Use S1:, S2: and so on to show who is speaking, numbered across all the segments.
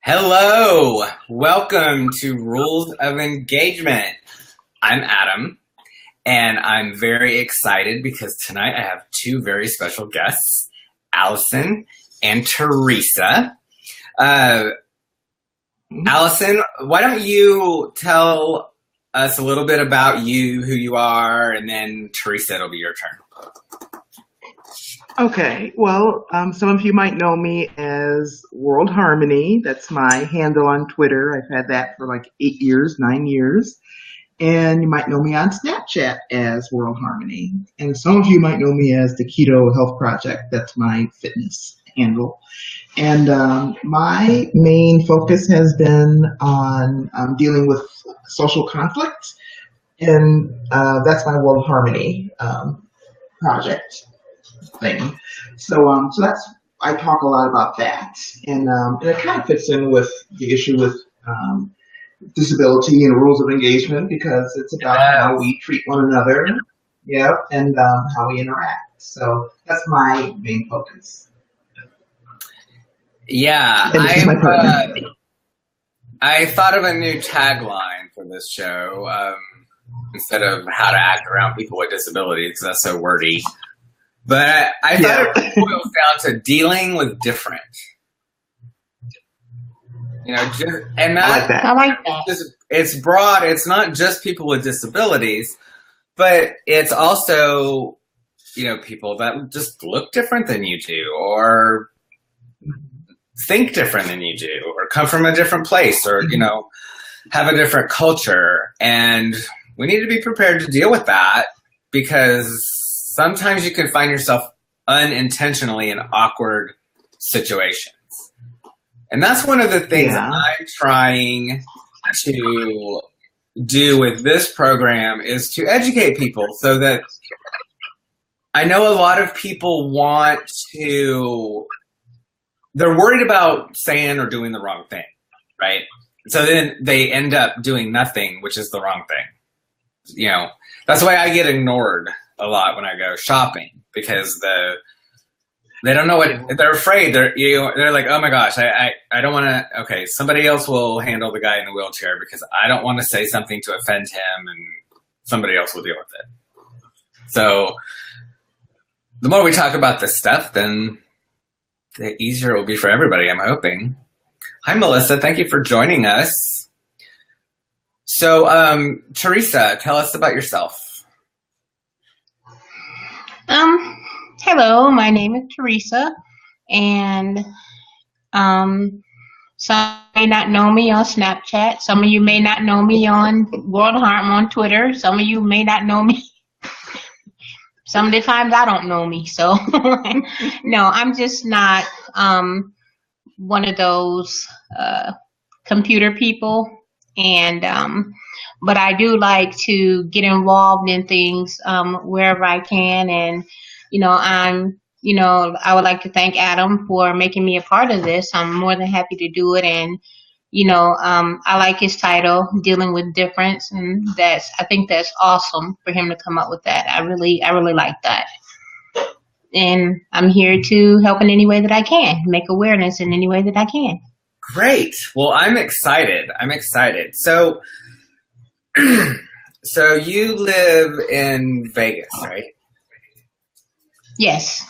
S1: Hello, welcome to Rules of Engagement. I'm Adam, and I'm very excited because tonight I have two very special guests, Allison and Teresa. Allison, why don't you tell us a little bit about you, who you are, and then Teresa, it'll be your turn.
S2: Okay, well, some of you might know me as World Harmony. That's my handle on Twitter. I've had that for like 9 years. And you might know me on Snapchat as World Harmony. And some of you might know me as the Keto Health Project. That's my fitness handle. And my main focus has been on dealing with social conflict. And that's my World Harmony project thing. So that's, I talk a lot about that, and it kind of fits in with the issue with disability and rules of engagement, because it's about how we treat one another, and how we interact. So that's my main focus.
S1: Yeah, I thought of a new tagline for this show instead of how to act around people with disabilities, because that's so wordy. But I thought it boils down to dealing with different. You know, I like that. It's broad. It's not just people with disabilities, but it's also, people that just look different than you do, or think different than you do, or come from a different place, or, have a different culture. And we need to be prepared to deal with that, because sometimes you can find yourself unintentionally in awkward situations. And that's one of the things that I'm trying to do with this program, is to educate people, so that I know a lot of people they're worried about saying or doing the wrong thing, right? So then they end up doing nothing, which is the wrong thing. That's why I get ignored a lot when I go shopping, because they don't know what they're afraid. They're like, oh my gosh, I don't want to. Okay, somebody else will handle the guy in the wheelchair, because I don't want to say something to offend him, and somebody else will deal with it. So the more we talk about this stuff, then the easier it will be for everybody, I'm hoping. Hi, Melissa. Thank you for joining us. So, Teresa, tell us about yourself.
S3: Hello, my name is Teresa, and some may not know me on Snapchat. Some of you may not know me on World Harm on Twitter. Some of you may not know me. Some of the times I don't know me. So, no, I'm just not one of those computer people. And but I do like to get involved in things wherever I can. And, I would like to thank Adam for making me a part of this. I'm more than happy to do it. And, I like his title, Dealing with Difference. And I think that's awesome for him to come up with that. I really like that. And I'm here to help in any way that I can, make awareness in any way that I can.
S1: Great. Well, I'm excited. So, so you live in Vegas, right?
S3: Yes.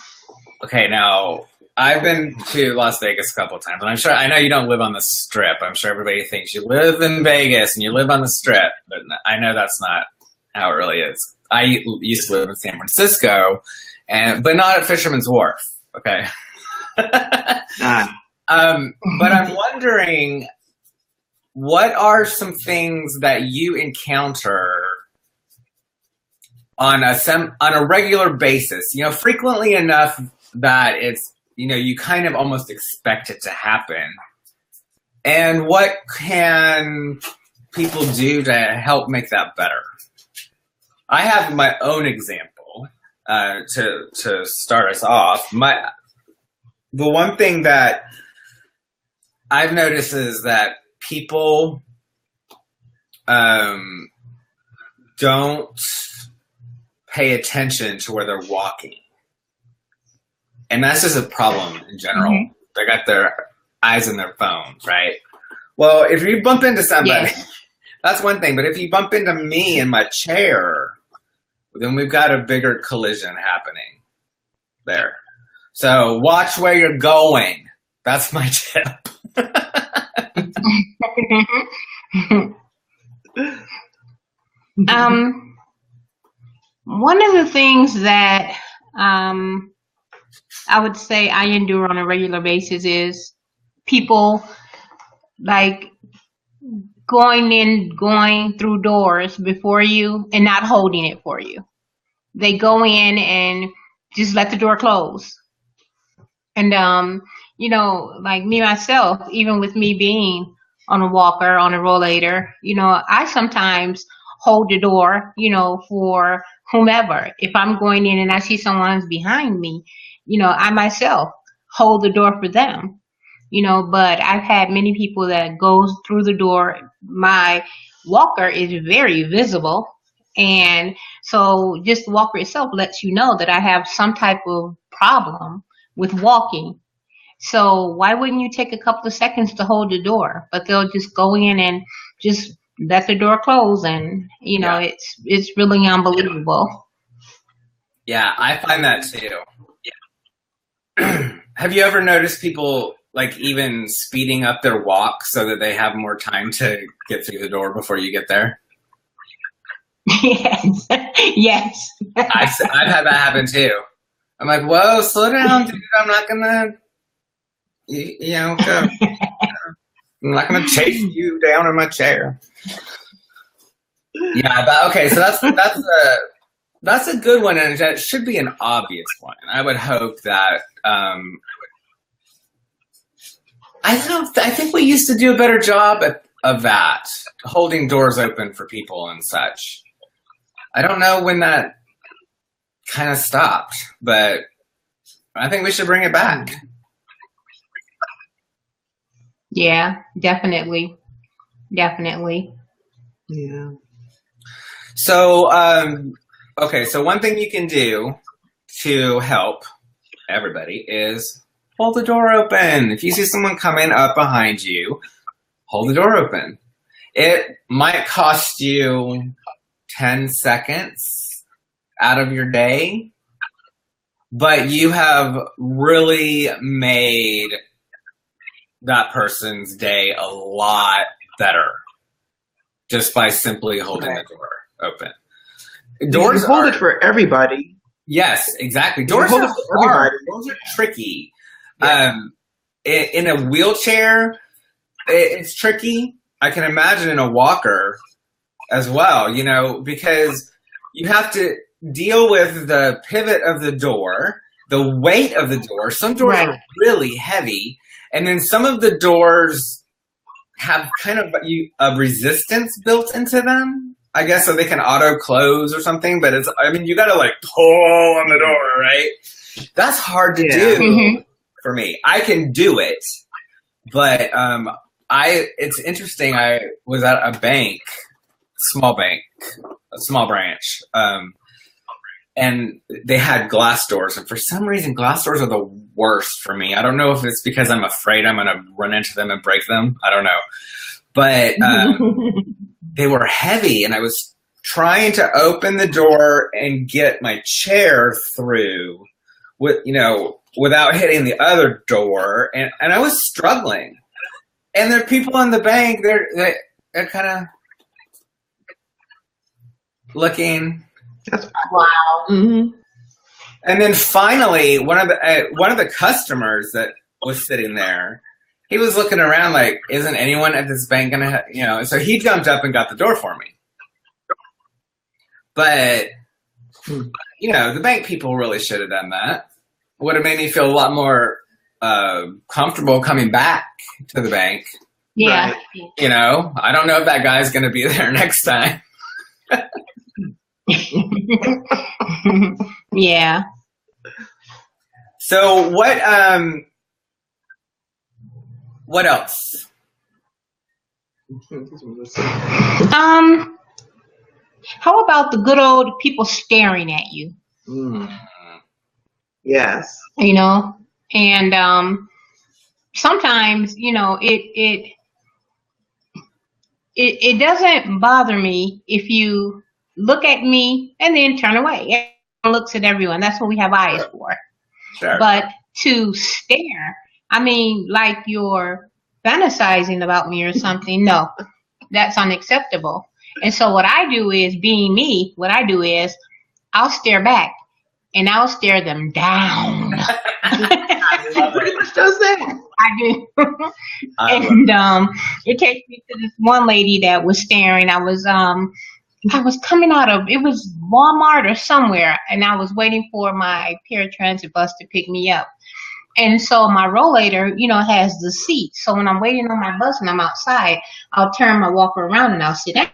S1: Okay. Now, I've been to Las Vegas a couple of times, and I know you don't live on the Strip. I'm sure everybody thinks you live in Vegas and you live on the Strip, but I know that's not how it really is. I used to live in San Francisco, but not at Fisherman's Wharf. Okay. But I'm wondering, what are some things that you encounter on a regular basis, frequently enough that it's, you kind of almost expect it to happen? And what can people do to help make that better? I have my own example to start us off. The one thing that I've noticed is that people don't pay attention to where they're walking. And that's just a problem in general. Mm-hmm. They got their eyes on their phones, right? Well, if you bump into somebody, that's one thing. But if you bump into me in my chair, then we've got a bigger collision happening there. So watch where you're going. That's my tip.
S3: One of the things that I would say I endure on a regular basis is people like going through doors before you and not holding it for you. They go in and just let the door close. And you know, like me myself, even with me being on a walker, on a rollator, you know, I sometimes hold the door, you know, for whomever. If I'm going in and I see someone's behind me, you know, I myself hold the door for them, you know, but I've had many people that goes through the door. My walker is very visible. And so just the walker itself lets you know that I have some type of problem with walking. So why wouldn't you take a couple of seconds to hold the door? But they'll just go in and just let the door close, and you know, it's really unbelievable.
S1: Yeah, I find that too. Yeah. Have you ever noticed people like even speeding up their walk so that they have more time to get through the door before you get there?
S3: Yes. Yes.
S1: I've had that happen too. I'm like, whoa, slow down, dude. I'm not gonna, you know, go. I'm not gonna chase you down in my chair. Yeah, but okay, so that's a good one, and that should be an obvious one. I would hope that. I think we used to do a better job of that, holding doors open for people and such. I don't know when that kind of stopped, but I think we should bring it back.
S3: Yeah, definitely. Definitely.
S2: Yeah.
S1: So, okay, so one thing you can do to help everybody is hold the door open. If you see someone coming up behind you, hold the door open. It might cost you 10 seconds out of your day, but you have really made that person's day a lot better just by simply holding the door open.
S2: Doors hold it for everybody.
S1: Yes, exactly. Doors are hard. Doors are tricky. Yeah. In a wheelchair, it's tricky. I can imagine in a walker as well, you know, because you have to deal with the pivot of the door, the weight of the door. Some doors are really heavy, and then some of the doors have kind of a resistance built into them, I guess, so they can auto close or something. But you got to like pull on the door, right? That's hard to do for me. I can do it, but it's interesting. I was at a bank, a small branch, and they had glass doors. And for some reason, glass doors are the worst for me. I don't know if it's because I'm afraid I'm going to run into them and break them. I don't know. But they were heavy, and I was trying to open the door and get my chair through without hitting the other door. And I was struggling. And there are people in the bank, they're kind of looking.
S3: Wow.
S2: Mm-hmm.
S1: And then finally, one of the customers that was sitting there, he was looking around like, isn't anyone at this bank gonna, so he jumped up and got the door for me. But, the bank people really should have done that. It would have made me feel a lot more comfortable coming back to the bank.
S3: Yeah.
S1: But, I don't know if that guy's gonna be there next time.
S3: Yeah.
S1: So what else?
S3: How about the good old people staring at you?
S2: Yes.
S3: And sometimes, you know, it doesn't bother me if you look at me and then turn away. Everyone looks at everyone. That's what we have eyes for.
S1: Sure.
S3: But to stare, I mean, like you're fantasizing about me or something, no, that's unacceptable. And so what I do is, being me, what I do is I'll stare back and I'll stare them down.
S2: Pretty much does that.
S3: I do. And it takes me to this one lady that was staring. I was coming out of, it was Walmart or somewhere, and I was waiting for my paratransit bus to pick me up. And so my rollator, you know, has the seat. So when I'm waiting on my bus and I'm outside, I'll turn my walker around and I'll sit down.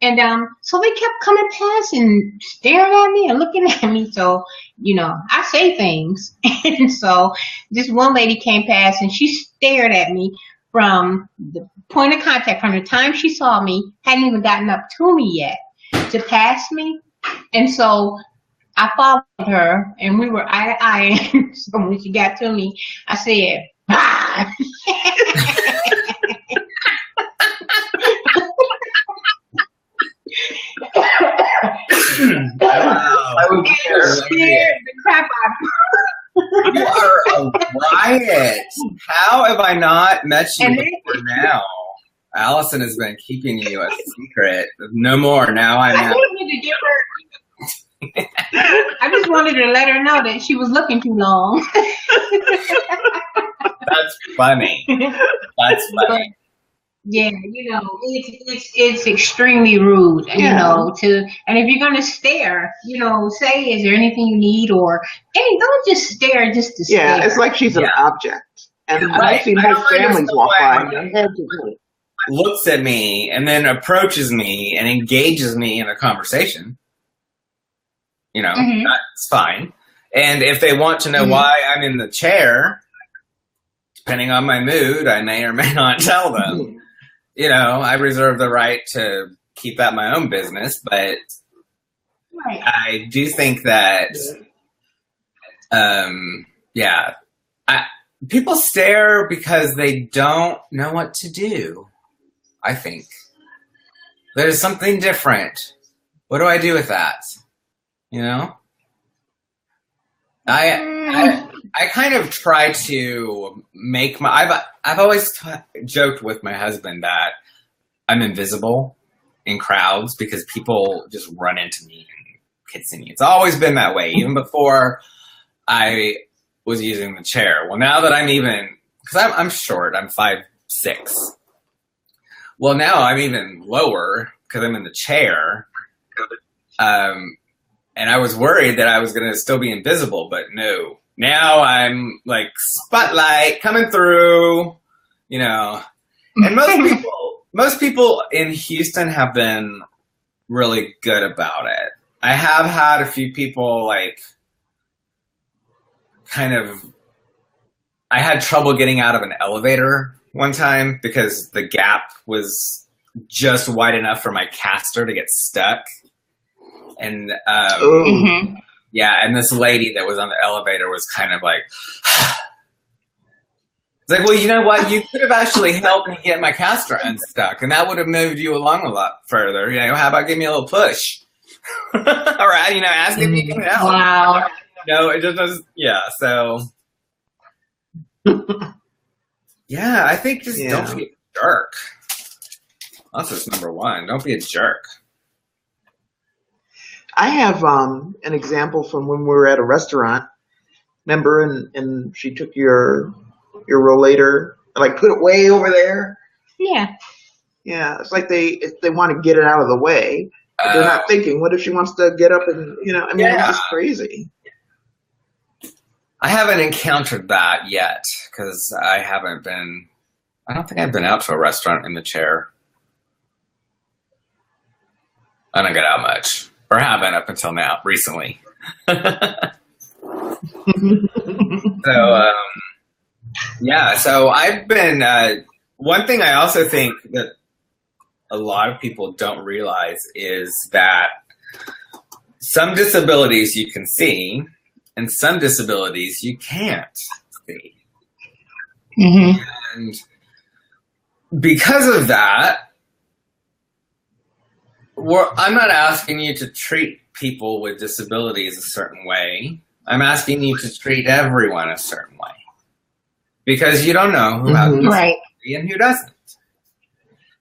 S3: And so they kept coming past and staring at me and looking at me. So, you know, I say things. And so this one lady came past and she stared at me from the point of contact, from the time she saw me, hadn't even gotten up to me yet, to pass me. And so I followed her and we were eye to eye. So when she got to me, I said, "Bye."
S1: I would
S3: scared the crap out of her.
S1: You are a riot. How have I not met you before now? Allison has been keeping you a secret. No more. Now I know.
S3: I just wanted to let her know that she was looking too long.
S1: That's funny. That's funny.
S3: Yeah, you know, it's extremely rude, you know, and if you're gonna stare, you know, say, is there anything you need, or don't just stare just to stare.
S2: Yeah, it's like she's an object. And I've seen most families walk by and
S1: looks at me and then approaches me and engages me in a conversation. You know, that's fine. And if they want to know why I'm in the chair, depending on my mood, I may or may not tell them. You know, I reserve the right to keep that my own business, but I do think that, people stare because they don't know what to do. I think there's something different. What do I do with that? You know, I kind of try to make I've always joked with my husband that I'm invisible in crowds because people just run into me and kiss me. It's always been that way, even before I was using the chair. Well, now that because I'm short, I'm 5'6". Well, now I'm even lower because I'm in the chair. And I was worried that I was going to still be invisible, but no. Now I'm like spotlight coming through, you know. And most people in Houston have been really good about it. I have had a few people like I had trouble getting out of an elevator one time because the gap was just wide enough for my caster to get stuck. And and this lady that was on the elevator was kind of like, it's like, well, you know what? You could have actually helped me get my caster unstuck, and that would have moved you along a lot further. You know, how about give me a little push? All right, you know, ask if you can help.
S3: Wow.
S1: No, it just does. Yeah, so. Yeah, I think just don't be a jerk. That's just number one. Don't be a jerk.
S2: I have an example from when we were at a restaurant. Remember, and she took your rollator, like put it way over there.
S3: Yeah.
S2: Yeah, it's like they want to get it out of the way. But they're not thinking, what if she wants to get up and, you know, I mean, it's just crazy.
S1: I haven't encountered that yet because I don't think I've been out to a restaurant in the chair. I don't get out much. Or haven't up until now, recently. So I've been, one thing I also think that a lot of people don't realize is that some disabilities you can see, and some disabilities you can't see.
S3: Mm-hmm.
S1: And because of that, I'm not asking you to treat people with disabilities a certain way. I'm asking you to treat everyone a certain way. Because you don't know who has a disability and who doesn't.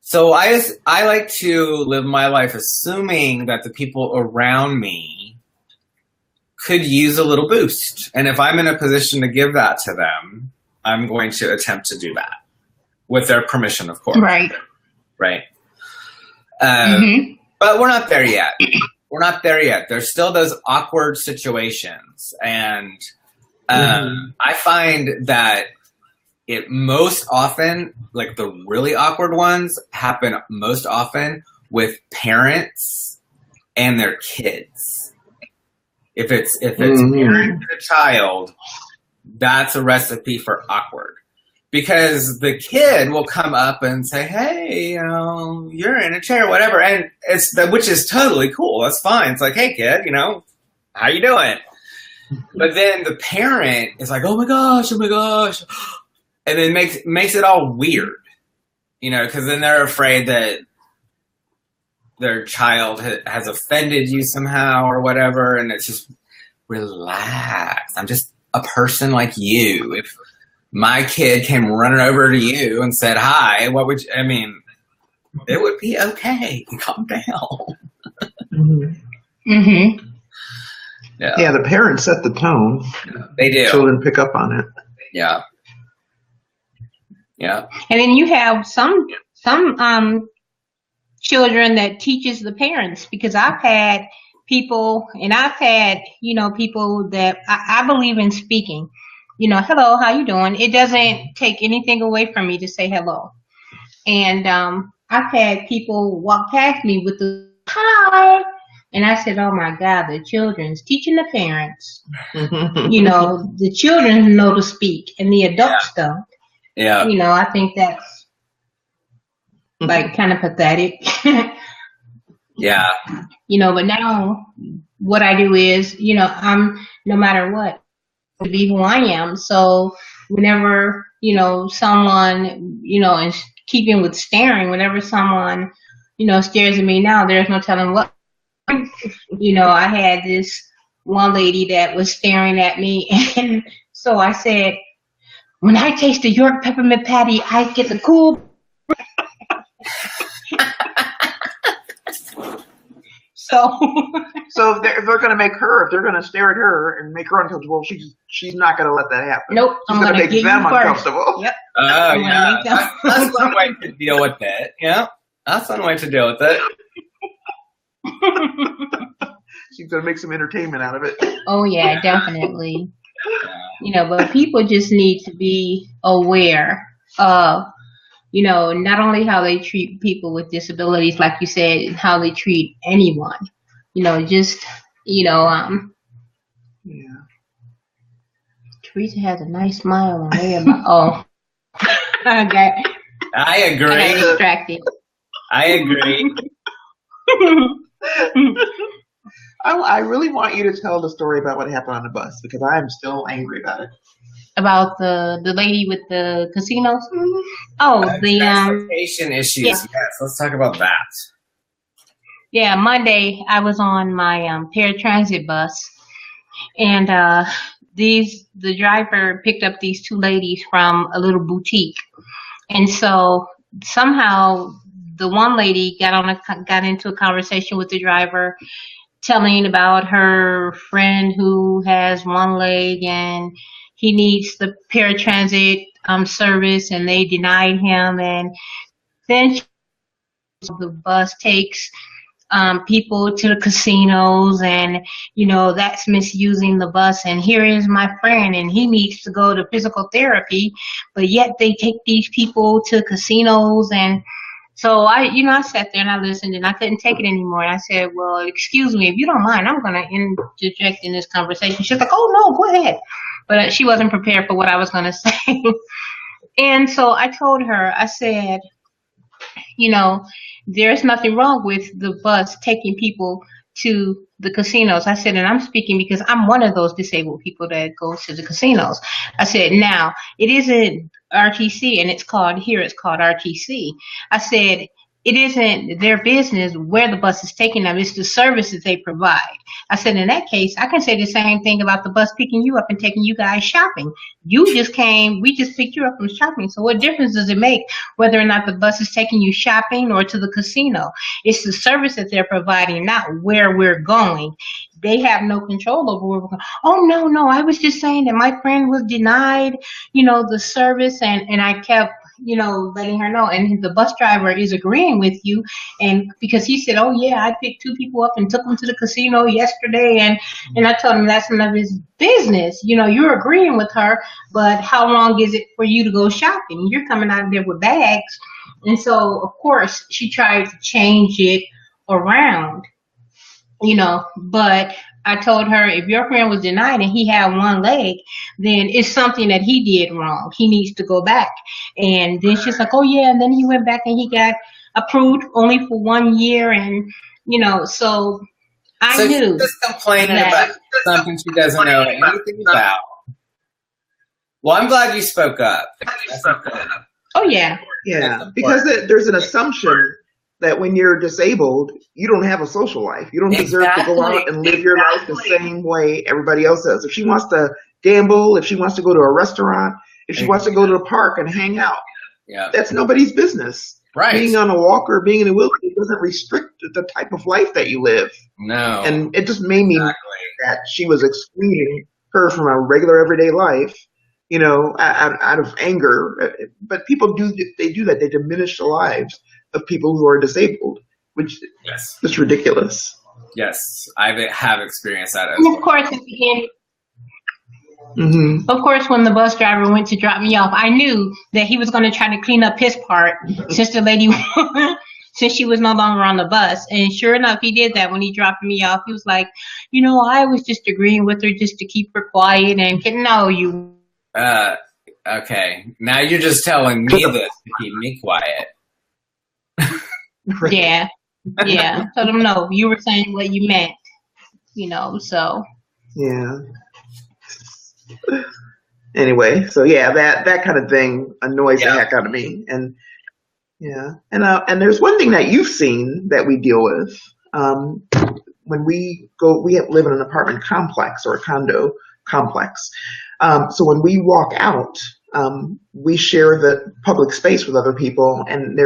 S1: So I like to live my life assuming that the people around me could use a little boost. And if I'm in a position to give that to them, I'm going to attempt to do that. With their permission, of course.
S3: Right.
S1: Right. But we're not there yet. We're not there yet. There's still those awkward situations. And I find that it most often, like the really awkward ones, happen most often with parents and their kids. If it's parent and a child, that's a recipe for awkward. Because the kid will come up and say, hey, you're in a chair, whatever. And which is totally cool. That's fine. It's like, hey, kid, how you doing? But then the parent is like, oh my gosh. And then makes it all weird, because then they're afraid that their child has offended you somehow or whatever. And it's just, relax. I'm just a person like you. If my kid came running over to you and said hi, what would you, it would be okay. Calm down.
S2: Yeah, the parents set the tone.
S1: They do.
S2: Children pick up on it.
S1: Yeah. Yeah.
S3: And then you have some children that teaches the parents, because I've had people people that I believe in speaking. Hello, how you doing? It doesn't take anything away from me to say hello. And I've had people walk past me with the hi. And I said, oh my God, the children's teaching the parents. The children know to speak and the adults don't.
S1: Yeah.
S3: I think that's like kind of pathetic.
S1: Yeah.
S3: But now what I do is, I'm, no matter what, to be who I am. So whenever, someone, in keeping with staring, whenever someone, stares at me now, there's no telling what. I had this one lady that was staring at me, and so I said, when I taste the York peppermint patty, I get the cool. So
S2: if they're going to make her, if they're going to stare at her and make her uncomfortable, she's not going to let that happen.
S3: Nope,
S2: she's going to make them uncomfortable.
S3: Yep.
S1: Oh, yeah. That's one way to deal with it. Yeah, that's one way to deal with it.
S2: She's going to make some entertainment out of it.
S3: Oh yeah, definitely. But people just need to be aware of, not only how they treat people with disabilities, like you said, how they treat anyone. Yeah. Teresa has a nice smile on there. Okay.
S1: I agree.
S3: I got distracted.
S1: I agree.
S2: I really want you to tell the story about what happened on the bus, because I am still angry about it.
S3: About the lady with the casinos? Oh, the
S1: transportation issues.
S3: Yeah.
S1: Yes, let's talk about that.
S3: Yeah, Monday I was on my paratransit bus, and the driver picked up these two ladies from a little boutique, and so somehow the one lady got into a conversation with the driver, telling about her friend who has one leg and he needs the paratransit service, and they denied him. And then the bus takes people to the casinos, and that's misusing the bus. And here is my friend, and he needs to go to physical therapy, but yet they take these people to casinos. And so I sat there and I listened, and I couldn't take it anymore. And I said, well, excuse me, if you don't mind, I'm going to interject in this conversation. She's like, oh no, go ahead. But she wasn't prepared for what I was going to say. And so I told her, I said, there's nothing wrong with the bus taking people to the casinos. I said, and I'm speaking because I'm one of those disabled people that goes to the casinos. I said, now, it isn't RTC, and it's called RTC. I said, it isn't their business where the bus is taking them. It's the services they provide. I said, in that case, I can say the same thing about the bus picking you up and taking you guys shopping. You just came, we just picked you up from shopping. So what difference does it make whether or not the bus is taking you shopping or to the casino? It's the service that they're providing, not where we're going. They have no control over where we're going. Oh, no, I was just saying that my friend was denied, the service, and I kept, letting her know. And the bus driver is agreeing with you. And because he said, oh, yeah, I picked 2 people up and took them to the casino yesterday. And I told him that's none of his business. You're agreeing with her, but how long is it for you to go shopping? You're coming out of there with bags. And so, of course, she tried to change it around, but I told her, if your friend was denied and he had one leg, then it's something that he did wrong. He needs to go back. And then she's like, oh, yeah. And then he went back and he got approved only for 1 year. And, so I knew.
S1: She's just complaining about something she doesn't know anything about. Well, I'm glad you spoke up.
S3: Oh, yeah.
S2: Yeah, because there's an assumption that when you're disabled, you don't have a social life. You don't deserve to go out and live your life the same way everybody else does. If she wants to gamble, if she wants to go to a restaurant, if she wants to go to the park and hang out, that's nobody's business.
S1: Right.
S2: Being on a walker, being in a wheelchair doesn't restrict the type of life that you live.
S1: No.
S2: And it just made me that she was excluding her from a regular everyday life, out of anger. But people do that. They diminish the lives of people who are disabled, which is ridiculous.
S1: Yes, I have experienced that as
S3: well. Of course, Of course, when the bus driver went to drop me off, I knew that he was going to try to clean up his part since the lady, since she was no longer on the bus. And sure enough, he did that when he dropped me off. He was like, I was just agreeing with her just to keep her quiet and get to know you.
S1: Okay, now you're just telling me this to keep me quiet.
S3: Yeah. Told him no. You were saying what you meant, so.
S2: Yeah. Anyway, so that kind of thing annoys the heck out of me, and and there's one thing that you've seen that we deal with when we live in an apartment complex or a condo complex. So when we walk out, we share the public space with other people, and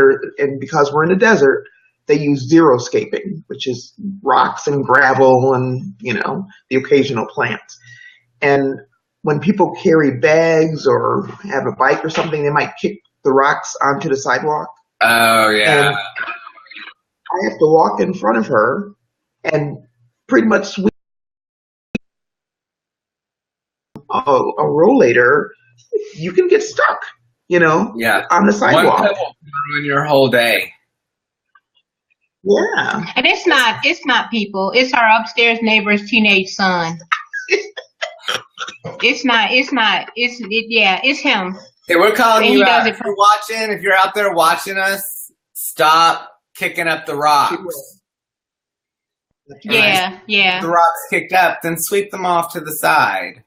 S2: because we're in a desert, they use xeriscaping, which is rocks and gravel and the occasional plant. And when people carry bags or have a bike or something, they might kick the rocks onto the sidewalk.
S1: Oh yeah. And
S2: I have to walk in front of her and pretty much sweep a rollator. You can get stuck, on the sidewalk.
S1: One pebble can ruin your whole day.
S2: Yeah.
S3: And it's not people. It's our upstairs neighbor's teenage son. It's him.
S1: Hey, we're calling you out. If you're watching, if you're out there watching us, stop kicking up the rocks.
S3: Yeah.
S1: The rocks kicked up, then sweep them off to the side.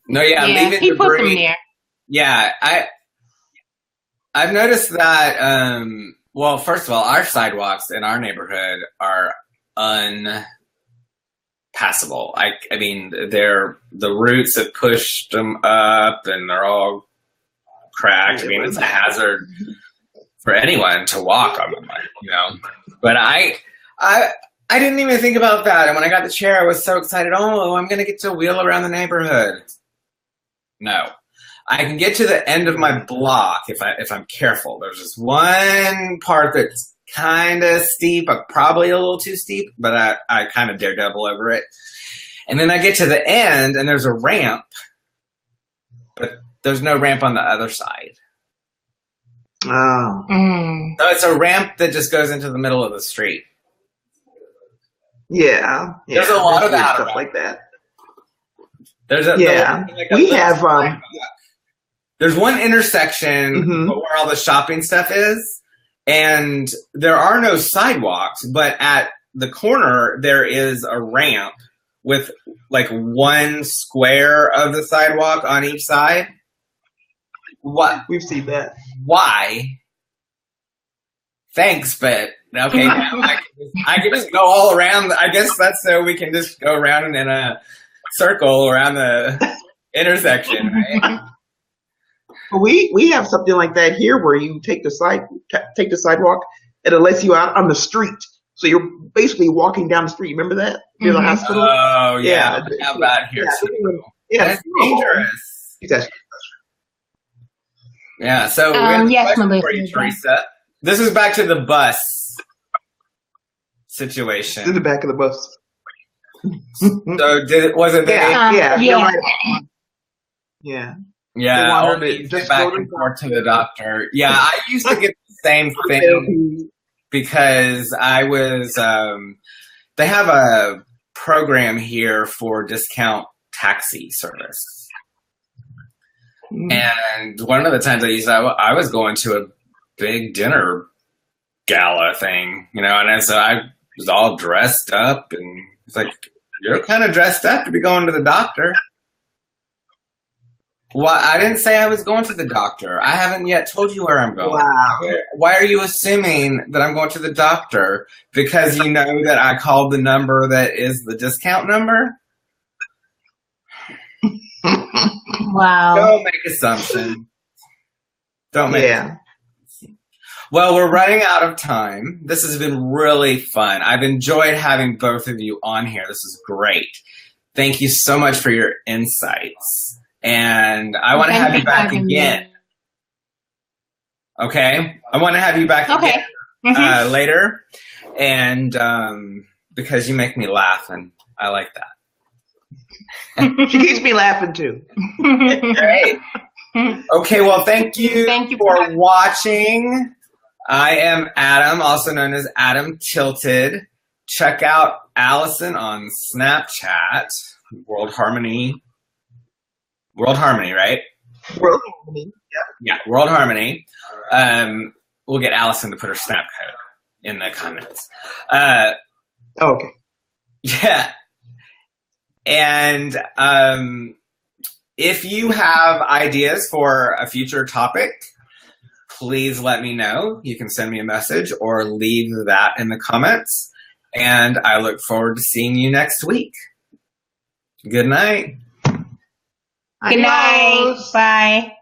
S1: No, leaving
S3: he
S1: debris.
S3: Put them there.
S1: Yeah, I've noticed that. Well, first of all, our sidewalks in our neighborhood are unpassable. I mean, the roots have pushed them up, and they're all cracked. I mean, it's a hazard for anyone to walk on them, But I didn't even think about that, and when I got the chair, I was so excited. Oh, I'm gonna get to wheel around the neighborhood. No, I can get to the end of my block if I'm careful. There's just one part that's kind of steep, probably a little too steep, but I kind of daredevil over it. And then I get to the end, and there's a ramp, but there's no ramp on the other side.
S2: Oh.
S1: So it's a ramp that just goes into the middle of the street.
S2: Yeah.
S1: There's a lot of that
S2: stuff like that.
S1: There's there's one intersection where all the shopping stuff is, and there are no sidewalks, but at the corner, there is a ramp with like one square of the sidewalk on each side. What?
S2: We've seen that.
S1: Why? Thanks, but okay. I can just go all around. I guess that's so we can just go around in a circle around the intersection, right?
S2: We have something like that here where you take the sidewalk and it lets you out on the street. So you're basically walking down the street. Remember that near the hospital?
S1: Oh yeah. How about here?
S2: Yeah,
S1: that's dangerous. Yeah. So we have a question for you, Teresa. This is back to the bus situation.
S2: To the back of the bus.
S1: So was it that?
S2: You're right. Yeah.
S1: Yeah, only just back and forth to the doctor. Yeah, I used to get the same thing because I was, they have a program here for discount taxi service. And one of the times I was going to a big dinner gala thing, you know, and so I was all dressed up and it's like, you're kind of dressed up to be going to the doctor. Well, I didn't say I was going to the doctor. I haven't yet told you where I'm going.
S2: Wow.
S1: Why are you assuming that I'm going to the doctor? Because you know that I called the number that is the discount number?
S3: Wow.
S1: Don't make assumptions. Don't make assumptions. Well, we're running out of time. This has been really fun. I've enjoyed having both of you on here. This is great. Thank you so much for your insights. And I want to have you back again. Okay? I want to have you back again later. And because you make me laugh, and I like that.
S2: She keeps me laughing, too.
S1: Great. Okay, well, thank you for watching. I am Adam, also known as Adam Tilted. Check out Allison on Snapchat, World Harmony, right?
S2: World Harmony,
S1: yeah. Yeah, World Harmony. We'll get Allison to put her snap code in the comments.
S2: Okay.
S1: Yeah. And if you have ideas for a future topic, please let me know. You can send me a message or leave that in the comments. And I look forward to seeing you next week. Good night.
S3: Good night. Bye.